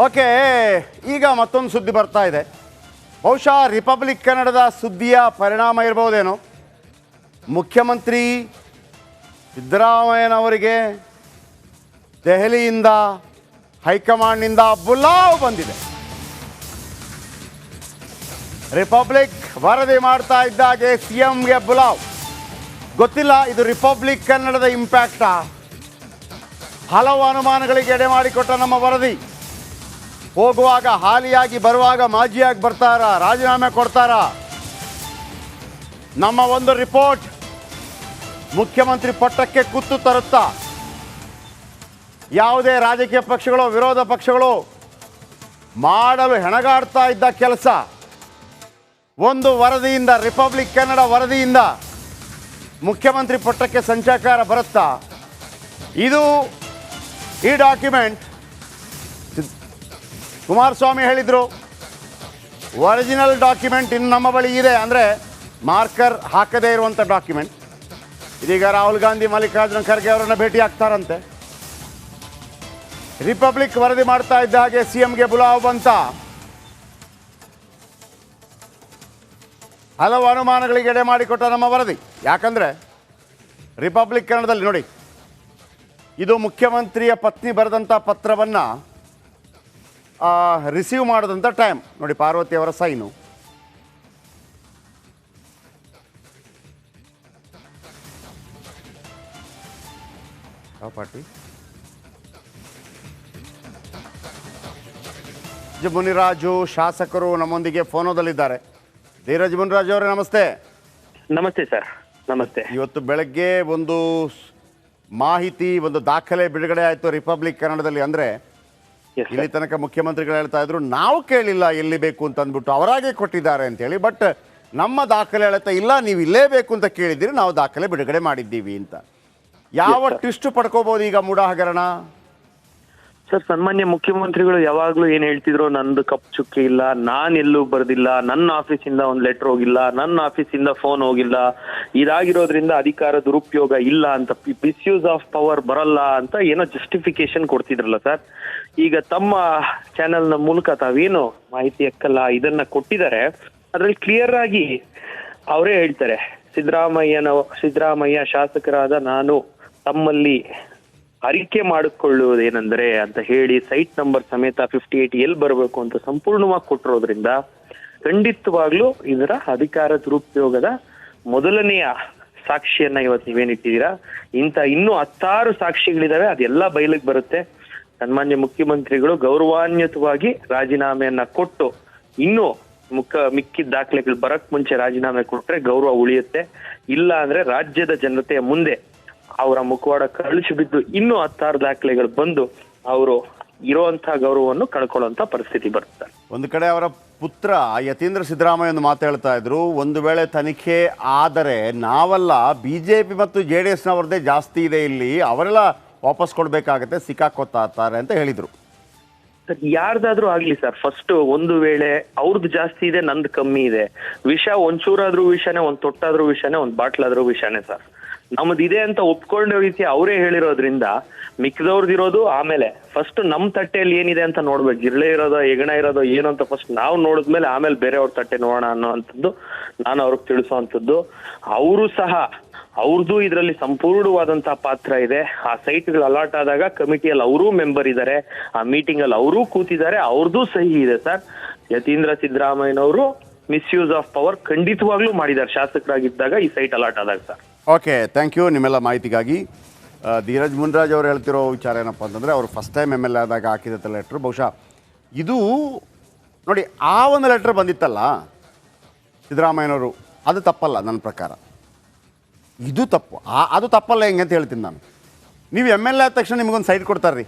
Okay, ಈಗ ಮತ್ತೊಂದು ಸುದ್ದಿ ಬರ್ತಾ ಇದೆ. ಬಹುಶಃ ರಿಪಬ್ಲಿಕ್ ಕನ್ನಡದ ಸುದ್ದಿಯ ಪರಿಣಾಮ ಇರ್ಬೋದೇನೋ. ಮುಖ್ಯಮಂತ್ರಿ ಸಿದ್ದರಾಮಯ್ಯನವರಿಗೆ ದೆಹಲಿಯಿಂದ ಹೈಕಮಾಂಡ್ನಿಂದ ಬುಲಾವ್ ಬಂದಿದೆ. ರಿಪಬ್ಲಿಕ್ ವರದಿ ಮಾಡ್ತಾ ಇದ್ದಾಗೆ ಸಿಎಂಗೆ ಬುಲಾವ್. ಗೊತ್ತಿಲ್ಲ ಇದು ರಿಪಬ್ಲಿಕ್ ಕನ್ನಡದ ಇಂಪ್ಯಾಕ್ಟಾ. ಹಲವು ಅನುಮಾನಗಳಿಗೆ ಎಡೆ ಮಾಡಿಕೊಟ್ಟ ನಮ್ಮ ವರದಿ. ಹೋಗುವಾಗ ಹಾಲಿಯಾಗಿ ಬರುವಾಗ ಮಾಜಿಯಾಗಿ ಬರ್ತಾರ, ರಾಜೀನಾಮೆ ಕೊಡ್ತಾರ. ನಮ್ಮ ಒಂದು ರಿಪೋರ್ಟ್ ಮುಖ್ಯಮಂತ್ರಿ ಪಟ್ಟಕ್ಕೆ ಕುತ್ತು ತರುತ್ತಾ? ಯಾವುದೇ ರಾಜಕೀಯ ಪಕ್ಷಗಳು ವಿರೋಧ ಪಕ್ಷಗಳು ಮಾಡಲು ಹೆಣಗಾಡ್ತಾ ಇದ್ದ ಕೆಲಸ ಒಂದು ವರದಿಯಿಂದ, ರಿಪಬ್ಲಿಕ್ ಕನ್ನಡ ವರದಿಯಿಂದ ಮುಖ್ಯಮಂತ್ರಿ ಪಟ್ಟಕ್ಕೆ ಸಂಚಕಾರ ಬರುತ್ತಾ? ಇದು ಈ ಡಾಕ್ಯುಮೆಂಟ್ ಕುಮಾರಸ್ವಾಮಿ ಹೇಳಿದರು, ಒರಿಜಿನಲ್ ಡಾಕ್ಯುಮೆಂಟ್ ಇನ್ನು ನಮ್ಮ ಬಳಿ ಇದೆ, ಅಂದರೆ ಮಾರ್ಕರ್ ಹಾಕದೇ ಇರುವಂಥ ಡಾಕ್ಯುಮೆಂಟ್. ಇದೀಗ ರಾಹುಲ್ ಗಾಂಧಿ ಮಲ್ಲಿಕಾರ್ಜುನ ಖರ್ಗೆ ಅವರನ್ನು ಭೇಟಿ ಆಗ್ತಾರಂತೆ. ರಿಪಬ್ಲಿಕ್ ವರದಿ ಮಾಡ್ತಾ ಇದ್ದ ಹಾಗೆ ಸಿಎಂಗೆ ಬುಲಾವ್ ಬಂತ. ಹಲವು ಅನುಮಾನಗಳಿಗೆ ಎಡೆ ಮಾಡಿಕೊಟ್ಟ ನಮ್ಮ ವರದಿ. ಯಾಕಂದರೆ ರಿಪಬ್ಲಿಕ್ ಕನ್ನಡದಲ್ಲಿ ನೋಡಿ, ಇದು ಮುಖ್ಯಮಂತ್ರಿಯ ಪತ್ನಿ ಬರೆದಂಥ ಪತ್ರವನ್ನು ರಿಸೀವ್ ಮಾಡಿದಂಥ ಟೈಮ್ ನೋಡಿ, ಪಾರ್ವತಿ ಅವರ ಸೈನು. ಪಾರ್ಟಿ ಮುನಿರಾಜು ಶಾಸಕರು ನಮ್ಮೊಂದಿಗೆ ಫೋನೋದಲ್ಲಿದ್ದಾರೆ. ಧೀರಜ್ ಮುನಿರಾಜು ಅವರೇ ನಮಸ್ತೆ. ನಮಸ್ತೆ ಸರ್. ನಮಸ್ತೆ. ಇವತ್ತು ಬೆಳಗ್ಗೆ ಒಂದು ಮಾಹಿತಿ, ಒಂದು ದಾಖಲೆ ಬಿಡುಗಡೆ ಆಯಿತು ರಿಪಬ್ಲಿಕ್ ಕನ್ನಡದಲ್ಲಿ. ಅಂದರೆ ಇಲ್ಲಿ ತನಕ ಮುಖ್ಯಮಂತ್ರಿಗಳು ಹೇಳ್ತಾ ಇದ್ರು ನಾವು ಕೇಳಿಲ್ಲ ಎಲ್ಲಿ ಬೇಕು ಅಂತ ಅಂದ್ಬಿಟ್ಟು, ಅವರಾಗೆ ಕೊಟ್ಟಿದ್ದಾರೆ ಅಂತೇಳಿ. ಬಟ್ ನಮ್ಮ ದಾಖಲೆ ಹೇಳ್ತಾ ಇಲ್ಲ, ನೀವು ಇಲ್ಲೇ ಬೇಕು ಅಂತ ಕೇಳಿದ್ದೀರಿ, ನಾವು ದಾಖಲೆ ಬಿಡುಗಡೆ ಮಾಡಿದ್ದೀವಿ ಅಂತ. ಯಾವ ಟ್ವಿಸ್ಟ್ ಪಡ್ಕೋಬಹುದು ಈಗ ಮೂಡ ಹಗರಣ? ಸರ್, ಸನ್ಮಾನ್ಯ ಮುಖ್ಯಮಂತ್ರಿಗಳು ಯಾವಾಗ್ಲೂ ಏನ್ ಹೇಳ್ತಿದ್ರು, ನಂದು ಕಪ್ ಚುಕ್ಕಿ ಇಲ್ಲ, ನಾನ್ ಎಲ್ಲೂ ಬರ್ದಿಲ್ಲ, ನನ್ನ ಆಫೀಸಿಂದ ಒಂದು ಲೆಟರ್ ಹೋಗಿಲ್ಲ, ನನ್ನ ಆಫೀಸಿಂದ ಫೋನ್ ಹೋಗಿಲ್ಲ, ಇದಾಗಿರೋದ್ರಿಂದ ಅಧಿಕಾರ ದುರುಪಯೋಗ ಇಲ್ಲ ಅಂತ, ಮಿಸ್ಯೂಸ್ ಆಫ್ ಪವರ್ ಬರಲ್ಲ ಅಂತ ಏನೋ ಜಸ್ಟಿಫಿಕೇಶನ್ ಕೊಡ್ತಿದ್ರಲ್ಲ ಸರ್. ಈಗ ತಮ್ಮ ಚಾನೆಲ್ನ ಮೂಲಕ ತಾವೇನು ಮಾಹಿತಿ ಅಕ್ಕಲ್ಲ ಇದನ್ನ ಕೊಟ್ಟಿದ್ದಾರೆ. ಅದ್ರಲ್ಲಿ ಕ್ಲಿಯರ್ ಆಗಿ ಅವರೇ ಹೇಳ್ತಾರೆ, ಸಿದ್ದರಾಮಯ್ಯ ಶಾಸಕರಾದ ನಾನು ತಮ್ಮಲ್ಲಿ ಅರಿಕೆ ಮಾಡಿಕೊಳ್ಳುವುದೇನೆಂದರೆ ಅಂತ ಹೇಳಿ ಸೈಟ್ ನಂಬರ್ ಸಮೇತ 58 ಎಲ್ಲಿ ಬರಬೇಕು ಅಂತ ಸಂಪೂರ್ಣವಾಗಿ ಕೊಟ್ಟಿರೋದ್ರಿಂದ ಖಂಡಿತವಾಗ್ಲೂ ಇದರ ಅಧಿಕಾರ ದುರುಪಯೋಗದ ಮೊದಲನೆಯ ಸಾಕ್ಷಿಯನ್ನ ಇವತ್ತು ನೀವೇನಿಟ್ಟಿದ್ದೀರಾ. ಇನ್ನೂ 10 ಸಾಕ್ಷಿಗಳಿದಾವೆ, ಅದೆಲ್ಲ ಬಯಲಿಗೆ ಬರುತ್ತೆ. ಸನ್ಮಾನ್ಯ ಮುಖ್ಯಮಂತ್ರಿಗಳು ಗೌರವಾನ್ವಿತವಾಗಿ ರಾಜೀನಾಮೆಯನ್ನ ಕೊಟ್ಟು ಇನ್ನೂ ಮಿಕ್ಕಿದ ದಾಖಲೆಗಳು ಬರಕ್ ಮುಂಚೆ ರಾಜೀನಾಮೆ ಕೊಟ್ರೆ ಗೌರವ ಉಳಿಯುತ್ತೆ. ಇಲ್ಲ ಅಂದ್ರೆ ರಾಜ್ಯದ ಜನತೆಯ ಮುಂದೆ ಅವರ ಮುಖವಾಡ ಕಳಿಸಿ ಬಿದ್ದು ಇನ್ನೂ 10 ದಾಖಲೆಗಳು ಬಂದು ಅವರು ಇರುವಂತಹ ಗೌರವವನ್ನು ಕಳ್ಕೊಳ್ಳುವಂತ ಪರಿಸ್ಥಿತಿ ಬರುತ್ತೆ. ಒಂದು ಕಡೆ ಅವರ ಪುತ್ರ ಯತೀಂದ್ರ ಸಿದ್ದರಾಮಯ್ಯ ಒಂದು ಮಾತು ಹೇಳ್ತಾ ಇದ್ರು, ಒಂದು ವೇಳೆ ತನಿಖೆ ಆದರೆ ನಾವಲ್ಲ, ಬಿಜೆಪಿ ಮತ್ತು JDS ನವರದೇ ಜಾಸ್ತಿ ಇದೆ ಇಲ್ಲಿ, ಅವರೆಲ್ಲ ವಾಪಸ್ ಕೊಡ್ಬೇಕಾಗತ್ತೆ, ಸಿಕ್ಕಾಕೋತಾರೆ ಅಂತ ಹೇಳಿದ್ರು. ಯಾರ್ದಾದ್ರೂ ಆಗ್ಲಿ ಸರ್, ಫಸ್ಟ್ ಒಂದು ವೇಳೆ ಅವ್ರದ್ದು ಜಾಸ್ತಿ ಇದೆ, ನಂದು ಕಮ್ಮಿ ಇದೆ, ವಿಷ ಒಂಚೂರಾದ್ರೂ ವಿಷಾನೇ, ಒಂದ್ ತೊಟ್ಟಾದ್ರೂ ವಿಷಾನೇ, ಒಂದ್ ಬಾಟ್ಲಾದ್ರೂ ವಿಷಾನೇ ಸರ್. ನಮ್ದಿದೆ ಅಂತ ಒಪ್ಕೊಂಡ ರೀತಿ ಅವರೇ ಹೇಳಿರೋದ್ರಿಂದ ಮಿಕ್ಕಿದವ್ರದಿರೋದು ಆಮೇಲೆ. ಫಸ್ಟ್ ನಮ್ ತಟ್ಟೆಯಲ್ಲಿ ಏನಿದೆ ಅಂತ ನೋಡ್ಬೇಕು, ಜಿರಳೆ ಇರೋದೋ ಹೆಗಣ ಇರೋದೋ ಏನು ಅಂತ ಫಸ್ಟ್ ನಾವು ನೋಡಿದ್ಮೇಲೆ ಆಮೇಲೆ ಬೇರೆಯವ್ರ ತಟ್ಟೆ ನೋಡೋಣ ಅನ್ನೋವಂಥದ್ದು ನಾನು ಅವ್ರಿಗೆ ತಿಳಿಸುವಂಥದ್ದು. ಅವರು ಸಹ ಅವ್ರದ್ದು ಇದರಲ್ಲಿ ಸಂಪೂರ್ಣವಾದಂತಹ ಪಾತ್ರ ಇದೆ. ಆ ಸೈಟ್ಗಳು ಅಲಾಟ್ ಆದಾಗ ಕಮಿಟಿಯಲ್ಲಿ ಅವರೂ ಮೆಂಬರ್ ಇದ್ದಾರೆ, ಆ ಮೀಟಿಂಗ್ ಅಲ್ಲಿ ಅವರೂ ಕೂತಿದ್ದಾರೆ, ಅವ್ರದ್ದು ಸಹಿ ಇದೆ ಸರ್. ಯತೀಂದ್ರ ಸಿದ್ದರಾಮಯ್ಯನವರು ಮಿಸ್ಯೂಸ್ ಆಫ್ ಪವರ್ ಖಂಡಿತವಾಗ್ಲೂ ಮಾಡಿದ್ದಾರೆ ಶಾಸಕರಾಗಿದ್ದಾಗ, ಈ ಸೈಟ್ ಅಲಾಟ್ ಆದಾಗ ಸರ್. ಓಕೆ, ಥ್ಯಾಂಕ್ ಯು ನಿಮ್ಮೆಲ್ಲ ಮಾಹಿತಿಗಾಗಿ. ಧೀರಜ್ ಮುನ್ರಾಜ್ ಅವರು ಹೇಳ್ತಿರೋ ವಿಚಾರ ಏನಪ್ಪ ಅಂತಂದರೆ, ಅವರು ಫಸ್ಟ್ ಟೈಮ್ MLA ಆದಾಗ ಹಾಕಿದಂಥ ಲೆಟ್ರು. ಬಹುಶಃ ಇದು ನೋಡಿ, ಆ ಒಂದು ಲೆಟ್ರ್ ಬಂದಿತ್ತಲ್ಲ ಸಿದ್ದರಾಮಯ್ಯನವರು, ಅದು ತಪ್ಪಲ್ಲ ನನ್ನ ಪ್ರಕಾರ. ಇದು ತಪ್ಪು, ಅದು ತಪ್ಪಲ್ಲ. ಹೆಂಗೆ ಅಂತ ಹೇಳ್ತೀನಿ ನಾನು. ನೀವು MLA ಆದ ತಕ್ಷಣ ನಿಮಗೊಂದು ಸೈಟ್ ಕೊಡ್ತಾರೆ ರೀ.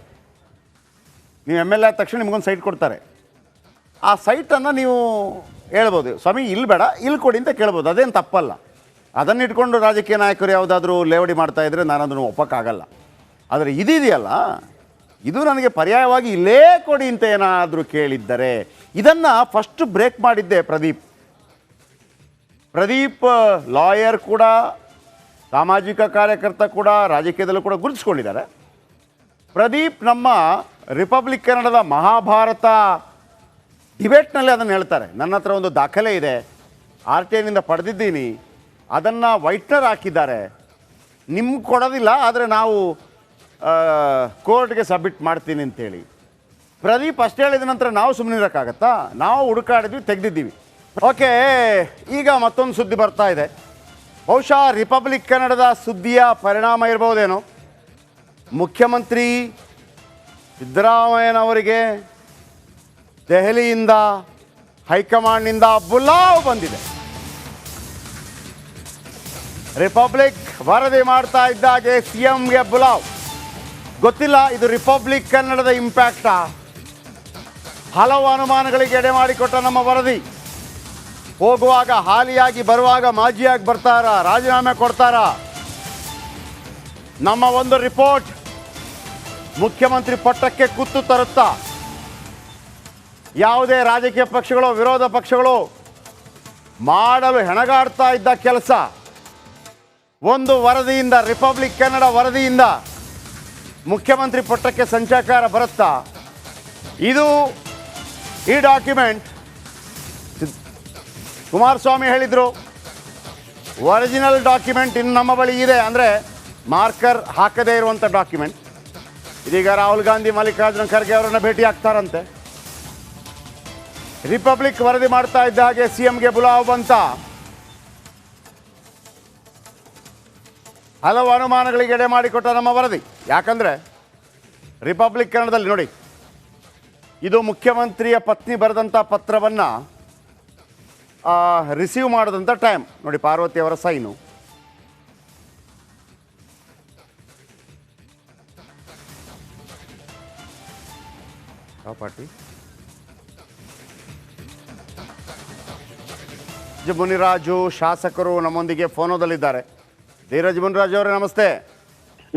ನೀವು MLA ಆದ ತಕ್ಷಣ ನಿಮಗೊಂದು ಸೈಟ್ ಕೊಡ್ತಾರೆ. ಆ ಸೈಟನ್ನು ನೀವು ಹೇಳ್ಬೋದು, ಸ್ವಾಮಿ ಇಲ್ಲಿ ಬೇಡ ಇಲ್ಲಿ ಕೊಡಿ ಅಂತ ಕೇಳ್ಬೋದು, ಅದೇನು ತಪ್ಪಲ್ಲ. ಅದನ್ನು ಇಟ್ಕೊಂಡು ರಾಜಕೀಯ ನಾಯಕರು ಯಾವುದಾದ್ರೂ ಲೇವಡಿ ಮಾಡ್ತಾಯಿದ್ರೆ ನಾನು ಅದನ್ನು ಒಪ್ಪಕ್ಕಾಗಲ್ಲ. ಆದರೆ ಇದೆಯಲ್ಲ, ಇದು ನನಗೆ ಪರ್ಯಾಯವಾಗಿ ಇಲ್ಲೇ ಕೊಡಿ ಅಂತ ಏನಾದರೂ ಕೇಳಿದ್ದರೆ, ಇದನ್ನು ಫಸ್ಟ್ ಬ್ರೇಕ್ ಮಾಡಿದ್ದೆ ಪ್ರದೀಪ್ ಲಾಯರ್ ಕೂಡ, ಸಾಮಾಜಿಕ ಕಾರ್ಯಕರ್ತ ಕೂಡ, ರಾಜಕೀಯದಲ್ಲೂ ಕೂಡ ಗುರುತಿಸ್ಕೊಂಡಿದ್ದಾರೆ. ಪ್ರದೀಪ್ ನಮ್ಮ ರಿಪಬ್ಲಿಕ್ ಕನ್ನಡದ ಮಹಾಭಾರತ ಡಿಬೇಟ್ನಲ್ಲಿ ಅದನ್ನು ಹೇಳ್ತಾರೆ. ನನ್ನ ಹತ್ರ ಒಂದು ದಾಖಲೆ ಇದೆ, ಆರ್ ಟಿ ಐನಿಂದ ಪಡೆದಿದ್ದೀನಿ, ಅದನ್ನು ವೈಟ್ನರ್ ಹಾಕಿದ್ದಾರೆ, ನಿಮ್ಗೆ ಕೊಡೋದಿಲ್ಲ, ಆದರೆ ನಾವು ಕೋರ್ಟ್ಗೆ ಸಬ್ಮಿಟ್ ಮಾಡ್ತೀನಿ ಅಂತೇಳಿ. ಪ್ರದೀಪ್ ಅಷ್ಟು ಹೇಳಿದ ನಂತರ ನಾವು ಸುಮ್ಮನೆ ಇರೋಕ್ಕಾಗತ್ತಾ? ನಾವು ಹುಡುಕಾಡಿದ್ವಿ, ತೆಗೆದಿದ್ದೀವಿ. ಓಕೆ, ಈಗ ಮತ್ತೊಂದು ಸುದ್ದಿ ಬರ್ತಾ ಇದೆ. ಬಹುಶಃ ರಿಪಬ್ಲಿಕ್ ಕನ್ನಡದ ಸುದ್ದಿಯ ಪರಿಣಾಮ ಇರ್ಬೋದೇನೋ. ಮುಖ್ಯಮಂತ್ರಿ ಸಿದ್ದರಾಮಯ್ಯನವರಿಗೆ ದೆಹಲಿಯಿಂದ ಹೈಕಮಾಂಡ್ನಿಂದ ಬುಲಾವ್ ಬಂದಿದೆ. ರಿಪಬ್ಲಿಕ್ ವರದಿ ಮಾಡ್ತಾ ಇದ್ದಾಗೆ ಸಿಎಂಗೆ ಬುಲಾವ್. ಗೊತ್ತಿಲ್ಲ ಇದು ರಿಪಬ್ಲಿಕ್ ಕನ್ನಡದ ಇಂಪ್ಯಾಕ್ಟಾ? ಹಲವು ಅನುಮಾನಗಳಿಗೆ ಎಡೆ ಮಾಡಿಕೊಟ್ಟ ನಮ್ಮ ವರದಿ. ಹೋಗುವಾಗ ಹಾಲಿಯಾಗಿ, ಬರುವಾಗ ಮಾಜಿಯಾಗಿ ಬರ್ತಾರ, ರಾಜೀನಾಮೆ ಕೊಡ್ತಾರ. ನಮ್ಮ ಒಂದು ರಿಪೋರ್ಟ್ ಮುಖ್ಯಮಂತ್ರಿ ಪಟ್ಟಕ್ಕೆ ಕುತ್ತು ತರುತ್ತಾ? ಯಾವುದೇ ರಾಜಕೀಯ ಪಕ್ಷಗಳು, ವಿರೋಧ ಪಕ್ಷಗಳು ಮಾಡಲು ಹೆಣಗಾಡ್ತಾ ಇದ್ದ ಕೆಲಸ ಒಂದು ವರದಿಯಿಂದ, ರಿಪಬ್ಲಿಕ್ ಕನ್ನಡ ವರದಿಯಿಂದ ಮುಖ್ಯಮಂತ್ರಿ ಪಟ್ಟಕ್ಕೆ ಸಂಚಕಾರ ಬರುತ್ತಾ? ಇದು ಈ ಡಾಕ್ಯುಮೆಂಟ್ ಕುಮಾರಸ್ವಾಮಿ ಹೇಳಿದರು, ಒರಿಜಿನಲ್ ಡಾಕ್ಯುಮೆಂಟ್ ಇನ್ನು ನಮ್ಮ ಬಳಿ ಇದೆ, ಅಂದರೆ ಮಾರ್ಕರ್ ಹಾಕದೇ ಇರುವಂಥ ಡಾಕ್ಯುಮೆಂಟ್. ಇದೀಗ ರಾಹುಲ್ ಗಾಂಧಿ ಮಲ್ಲಿಕಾರ್ಜುನ ಖರ್ಗೆ ಅವರನ್ನು ಭೇಟಿ ಆಗ್ತಾರಂತೆ. ರಿಪಬ್ಲಿಕ್ ವರದಿ ಮಾಡ್ತಾ ಇದ್ದ ಹಾಗೆ ಸಿಎಂಗೆ ಬುಲಾವ್ ಬಂತ. ಹಲವು ಅನುಮಾನಗಳಿಗೆ ಎಡೆ ಮಾಡಿಕೊಟ್ಟ ನಮ್ಮ ವರದಿ. ಯಾಕಂದರೆ ರಿಪಬ್ಲಿಕ್ ಕನ್ನಡದಲ್ಲಿ ನೋಡಿ, ಇದು ಮುಖ್ಯಮಂತ್ರಿಯ ಪತ್ನಿ ಬರೆದಂಥ ಪತ್ರವನ್ನು ರಿಸೀವ್ ಮಾಡಿದಂಥ ಟೈಮ್ ನೋಡಿ, ಪಾರ್ವತಿ ಅವರ ಸೈನು. ಯಾವ ಪಾರ್ಟಿ? ಮುನಿರಾಜು ಶಾಸಕರು ನಮ್ಮೊಂದಿಗೆ ಫೋನೋದಲ್ಲಿದ್ದಾರೆ. ಧೀರಜ್ ಮುನಿರಾಜು ಅವರೇ ನಮಸ್ತೆ.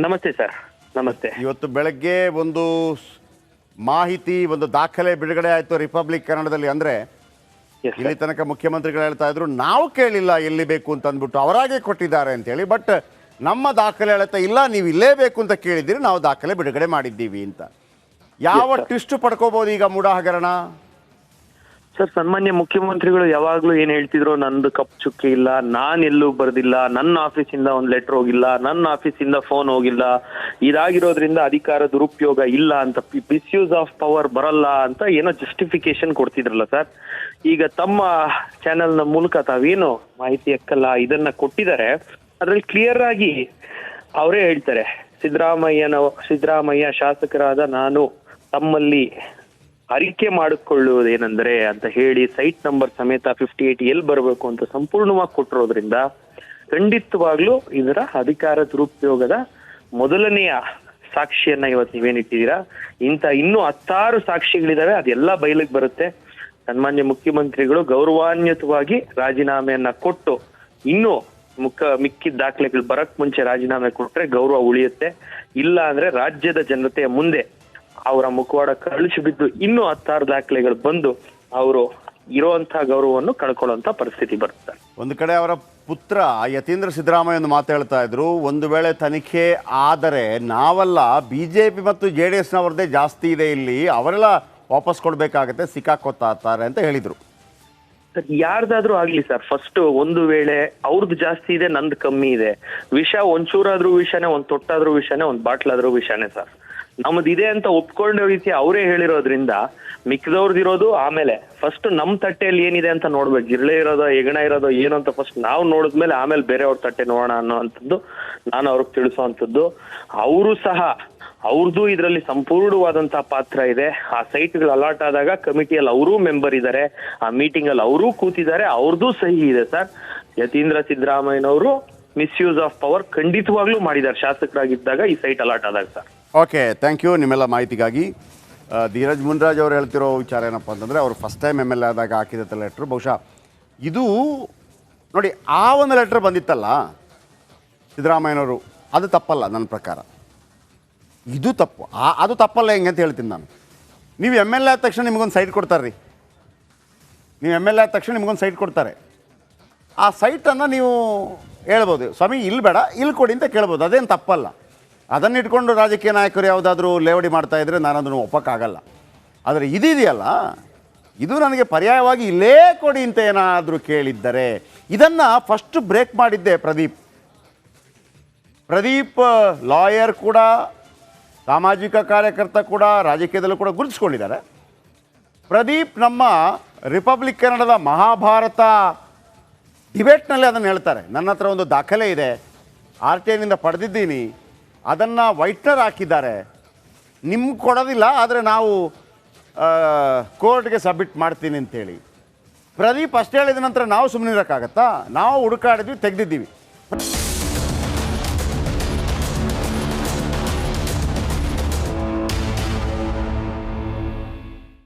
ನಮಸ್ತೆ ಸರ್. ನಮಸ್ತೆ. ಇವತ್ತು ಬೆಳಗ್ಗೆ ಒಂದು ಮಾಹಿತಿ, ಒಂದು ದಾಖಲೆ ಬಿಡುಗಡೆ ಆಯಿತು ರಿಪಬ್ಲಿಕ್ ಕನ್ನಡದಲ್ಲಿ. ಅಂದರೆ ಇಲ್ಲಿ ತನಕ ಮುಖ್ಯಮಂತ್ರಿಗಳು ಹೇಳ್ತಾ ಇದ್ರು, ನಾವು ಕೇಳಿಲ್ಲ ಎಲ್ಲಿ ಬೇಕು ಅಂತ ಅಂದ್ಬಿಟ್ಟು, ಅವರಾಗೆ ಕೊಟ್ಟಿದ್ದಾರೆ ಅಂತೇಳಿ. ಬಟ್ ನಮ್ಮ ದಾಖಲೆ ಹೇಳ್ತಾ ಇಲ್ಲ, ನೀವು ಇಲ್ಲೇ ಬೇಕು ಅಂತ ಕೇಳಿದ್ದೀರಿ, ನಾವು ದಾಖಲೆ ಬಿಡುಗಡೆ ಮಾಡಿದ್ದೀವಿ ಅಂತ. ಯಾವ ಟ್ವಿಸ್ಟ್ ಪಡ್ಕೋಬಹುದು ಈಗ ಮೂಡ ಹಗರಣ? ಸರ್, ಸನ್ಮಾನ್ಯ ಮುಖ್ಯಮಂತ್ರಿಗಳು ಯಾವಾಗ್ಲೂ ಏನ್ ಹೇಳ್ತಿದ್ರು, ನಂದು ಕಪ್ ಚುಕ್ಕಿ ಇಲ್ಲ, ನಾನ್ ಎಲ್ಲೂ ಬರ್ದಿಲ್ಲ, ನನ್ನ ಆಫೀಸಿಂದ ಒಂದು ಲೆಟರ್ ಹೋಗಿಲ್ಲ, ನನ್ನ ಆಫೀಸಿಂದ ಫೋನ್ ಹೋಗಿಲ್ಲ, ಇದಾಗಿರೋದ್ರಿಂದ ಅಧಿಕಾರ ದುರುಪಯೋಗ ಇಲ್ಲ ಅಂತ, ಮಿಸ್ಯೂಸ್ ಆಫ್ ಪವರ್ ಬರಲ್ಲ ಅಂತ ಏನೋ ಜಸ್ಟಿಫಿಕೇಶನ್ ಕೊಡ್ತಿದ್ರಲ್ಲ ಸರ್. ಈಗ ತಮ್ಮ ಚಾನೆಲ್ನ ಮೂಲಕ ತಾವೇನು ಮಾಹಿತಿ ಎಕ್ಕಲ್ಲ ಇದನ್ನ ಕೊಟ್ಟಿದ್ದಾರೆ, ಅದ್ರಲ್ಲಿ ಕ್ಲಿಯರ್ ಆಗಿ ಅವರೇ ಹೇಳ್ತಾರೆ, ಸಿದ್ದರಾಮಯ್ಯ ಶಾಸಕರಾದ ನಾನು ತಮ್ಮಲ್ಲಿ ಅರಿಕೆ ಮಾಡಿಕೊಳ್ಳುವುದೇನೆಂದರೆ ಅಂತ ಹೇಳಿ ಸೈಟ್ ನಂಬರ್ ಸಮೇತ 58 ಎಲ್ಲಿ ಬರಬೇಕು ಅಂತ ಸಂಪೂರ್ಣವಾಗಿ ಕೊಟ್ಟಿರೋದ್ರಿಂದ ಖಂಡಿತವಾಗ್ಲೂ ಇದರ ಅಧಿಕಾರ ದುರುಪಯೋಗದ ಮೊದಲನೆಯ ಸಾಕ್ಷಿಯನ್ನ ಇವತ್ತು ನೀವೇನಿಟ್ಟಿದ್ದೀರಾ. ಇನ್ನೂ 10 ಸಾಕ್ಷಿಗಳಿದಾವೆ, ಅದೆಲ್ಲ ಬಯಲಿಗೆ ಬರುತ್ತೆ. ಸನ್ಮಾನ್ಯ ಮುಖ್ಯಮಂತ್ರಿಗಳು ಗೌರವಾನ್ವಿತವಾಗಿ ರಾಜೀನಾಮೆಯನ್ನ ಕೊಟ್ಟು ಇನ್ನೂ ಮಿಕ್ಕಿದ ದಾಖಲೆಗಳು ಬರಕ್ ಮುಂಚೆ ರಾಜೀನಾಮೆ ಕೊಟ್ರೆ ಗೌರವ ಉಳಿಯುತ್ತೆ. ಇಲ್ಲ ಅಂದ್ರೆ ರಾಜ್ಯದ ಜನತೆಯ ಮುಂದೆ ಅವರ ಮುಖವಾಡ ಕಳಿಸಿ ಬಿದ್ದು ಇನ್ನೂ 10 ದಾಖಲೆಗಳು ಬಂದು ಅವರು ಇರುವಂತಹ ಗೌರವವನ್ನು ಕಳ್ಕೊಳ್ಳುವಂತ ಪರಿಸ್ಥಿತಿ ಬರುತ್ತೆ. ಒಂದು ಕಡೆ ಅವರ ಪುತ್ರ ಯತೀಂದ್ರ ಸಿದ್ದರಾಮಯ್ಯ ಒಂದು ಮಾತು ಹೇಳ್ತಾ ಇದ್ರು, ಒಂದು ವೇಳೆ ತನಿಖೆ ಆದರೆ ನಾವಲ್ಲ, BJP ಮತ್ತು JDSನವ್ರದ್ದೇ ಜಾಸ್ತಿ ಇದೆ ಇಲ್ಲಿ, ಅವರೆಲ್ಲ ವಾಪಸ್ ಕೊಡ್ಬೇಕಾಗತ್ತೆ, ಸಿಕ್ಕಾಕೋತಾರೆ ಅಂತ ಹೇಳಿದ್ರು. ಸರ್, ಯಾರ್ದಾದ್ರೂ ಆಗ್ಲಿ ಸರ್, ಫಸ್ಟ್ ಒಂದು ವೇಳೆ ಅವ್ರದ್ದು ಜಾಸ್ತಿ ಇದೆ, ನಂದು ಕಮ್ಮಿ ಇದೆ, ವಿಷ ಒಂಚೂರಾದ್ರೂ ವಿಷನೇ, ಒಂದ್ ತೊಟ್ಟಾದ್ರೂ ವಿಷನೇ, ಒಂದ್ ಬಾಟ್ಲಾದ್ರೂ ವಿಷನೇ ಸರ್. ನಮ್ದಿದೆ ಅಂತ ಒಪ್ಕೊಂಡ ರೀತಿ ಅವರೇ ಹೇಳಿರೋದ್ರಿಂದ ಮಿಕ್ಕಿದವ್ರದಿರೋದು ಆಮೇಲೆ. ಫಸ್ಟ್ ನಮ್ ತಟ್ಟೆಯಲ್ಲಿ ಏನಿದೆ ಅಂತ ನೋಡ್ಬೇಕು, ಜಿರಳೆ ಇರೋದೋ ಹೆಗಣ ಇರೋದೋ ಏನು ಅಂತ ಫಸ್ಟ್ ನಾವು ನೋಡಿದ್ಮೇಲೆ ಆಮೇಲೆ ಬೇರೆ ಅವ್ರ ತಟ್ಟೆ ನೋಡೋಣ ಅನ್ನೋವಂಥದ್ದು ನಾನು ಅವ್ರಿಗೆ ತಿಳಿಸುವಂಥದ್ದು. ಅವರು ಸಹ ಅವ್ರದ್ದು ಇದರಲ್ಲಿ ಸಂಪೂರ್ಣವಾದಂತಹ ಪಾತ್ರ ಇದೆ. ಆ ಸೈಟ್ಗಳು ಅಲಾಟ್ ಆದಾಗ ಕಮಿಟಿಯಲ್ಲಿ ಅವರೂ ಮೆಂಬರ್ ಇದ್ದಾರೆ, ಆ ಮೀಟಿಂಗ್ ಅಲ್ಲಿ ಅವರೂ ಕೂತಿದ್ದಾರೆ, ಅವ್ರದ್ದು ಸಹಿ ಇದೆ ಸರ್. ಯತೀಂದ್ರ ಸಿದ್ದರಾಮಯ್ಯನವರು ಮಿಸ್ಯೂಸ್ ಆಫ್ ಪವರ್ ಖಂಡಿತವಾಗ್ಲೂ ಮಾಡಿದ್ದಾರೆ ಶಾಸಕರಾಗಿದ್ದಾಗ, ಈ ಸೈಟ್ ಅಲಾಟ್ ಆದಾಗ ಸರ್. ಓಕೆ, ಥ್ಯಾಂಕ್ ಯು ನಿಮ್ಮೆಲ್ಲ ಮಾಹಿತಿಗಾಗಿ. ಧೀರಜ್ ಮುನ್ರಾಜ್ ಅವರು ಹೇಳ್ತಿರೋ ವಿಚಾರ ಏನಪ್ಪ ಅಂತಂದರೆ, ಅವರು ಫಸ್ಟ್ ಟೈಮ್ MLA ಆದಾಗ ಹಾಕಿದಂಥ ಲೆಟ್ರು. ಬಹುಶಃ ಇದು ನೋಡಿ, ಆ ಒಂದು ಲೆಟ್ರ್ ಬಂದಿತ್ತಲ್ಲ ಸಿದ್ದರಾಮಯ್ಯನವರು, ಅದು ತಪ್ಪಲ್ಲ ನನ್ನ ಪ್ರಕಾರ. ಇದು ತಪ್ಪು, ಅದು ತಪ್ಪಲ್ಲ. ಹೆಂಗೆ ಅಂತ ಹೇಳ್ತೀನಿ ನಾನು. ನೀವು MLA ಆದ ತಕ್ಷಣ ನಿಮಗೊಂದು ಸೈಟ್ ಕೊಡ್ತಾರೆ ರೀ. ನೀವು MLA ಆದ ತಕ್ಷಣ ನಿಮಗೊಂದು ಸೈಟ್ ಕೊಡ್ತಾರೆ. ಆ ಸೈಟನ್ನು ನೀವು ಹೇಳ್ಬೋದು, ಸ್ವಾಮಿ ಇಲ್ಲಿ ಬೇಡ ಇಲ್ಲಿ ಕೊಡಿ ಅಂತ ಕೇಳ್ಬೋದು, ಅದೇನು ತಪ್ಪಲ್ಲ. ಅದನ್ನ ಇಟ್ಕೊಂಡು ರಾಜಕೀಯ ನಾಯಕರು ಯಾವುದಾದ್ರೂ ಲೇವಡಿ ಮಾಡ್ತಾ ಇದ್ರೆ ನಾನು ಅದನ್ನು ಒಪ್ಪಕ್ಕಾಗಲ್ಲ. ಆದರೆ ಇದೆಯಲ್ಲ, ಇದು ನನಗೆ ಪರ್ಯಾಯವಾಗಿ ಇಲ್ಲೇ ಕೊಡಿ ಅಂತ ಏನಾದರೂ ಕೇಳಿದ್ದರೆ ಇದನ್ನು ಫಸ್ಟ್ ಬ್ರೇಕ್ ಮಾಡಿದ್ದೆ ಪ್ರದೀಪ್ ಲಾಯರ್ ಕೂಡ, ಸಾಮಾಜಿಕ ಕಾರ್ಯಕರ್ತ ಕೂಡ, ರಾಜಕೀಯದಲ್ಲೂ ಕೂಡ ಗುರುತಿಸ್ಕೊಂಡಿದ್ದಾರೆ. ಪ್ರದೀಪ್ ನಮ್ಮ ರಿಪಬ್ಲಿಕ್ ಕನ್ನಡದ ಮಹಾಭಾರತ ಡಿಬೇಟ್ನಲ್ಲಿ ಅದನ್ನು ಹೇಳ್ತಾರೆ. ನನ್ನ ಹತ್ರ ಒಂದು ದಾಖಲೆ ಇದೆ, RTIನಿಂದ ಪಡೆದಿದ್ದೀನಿ, ಅದನ್ನು ವೈಟ್ನರ್ ಹಾಕಿದ್ದಾರೆ, ನಿಮ್ಗೆ ಕೊಡೋದಿಲ್ಲ, ಆದರೆ ನಾವು ಕೋರ್ಟ್ಗೆ ಸಬ್ಮಿಟ್ ಮಾಡ್ತೀನಿ ಅಂತೇಳಿ. ಪ್ರದೀಪ್ ಅಷ್ಟು ಹೇಳಿದ ನಂತರ ನಾವು ಸುಮ್ಮನೆ ಇರೋಕ್ಕಾಗತ್ತಾ? ನಾವು ಹುಡುಕಾಡಿದ್ವಿ, ತೆಗೆದಿದ್ದೀವಿ.